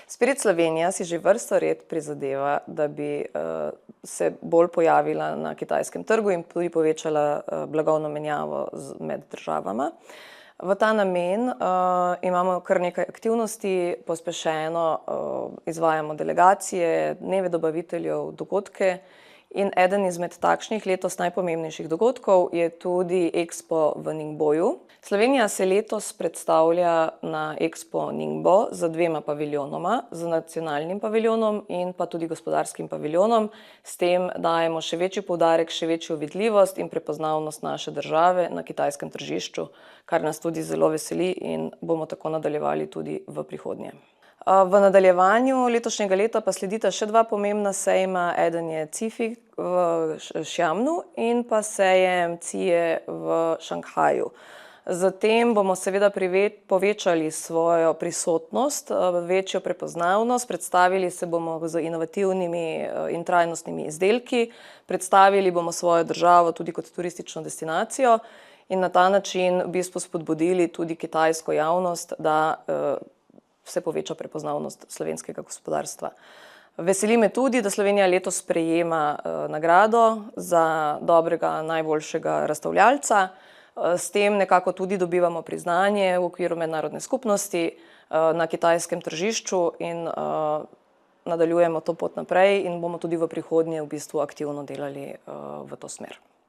Spirit Slovenija si že vrsto let prizadeva, da bi se bolj pojavila na kitajskem trgu in tudi povečala blagovno menjavo med državama. V ta namen imamo kar nekaj aktivnosti, pospešeno izvajamo delegacije, dneve dobaviteljev, dogodke. In eden izmed takšnih letos najpomembnejših dogodkov je tudi Expo v Ningboju. Slovenija se letos predstavlja na Expo Ningbo z dvema paviljonoma, z nacionalnim paviljonom in pa tudi gospodarskim paviljonom. S tem dajemo še večji poudarek, še večjo vidljivost in prepoznavnost naše države na kitajskem tržišču, kar nas tudi zelo veseli in bomo tako nadaljevali tudi v prihodnje. V nadaljevanju letošnjega leta pa sledita še dva pomembna sejma, eden je CIFIC v Xiamnu in pa sejem CIE v Šanghaju. Zatem bomo seveda povečali svojo prisotnost, večjo prepoznavnost, predstavili se bomo z inovativnimi in trajnostnimi izdelki, predstavili bomo svojo državo tudi kot turistično destinacijo in na ta način v bistvu spodbudili tudi kitajsko javnost, da se poveča prepoznavnost slovenskega gospodarstva. Veseli me tudi, da Slovenija letos prejema nagrado za dobrega najboljšega razstavljalca. S tem nekako tudi dobivamo priznanje v okviru mednarodne skupnosti na kitajskem tržišču in nadaljujemo to pot naprej in bomo tudi v prihodnje v bistvu aktivno delali v to smer.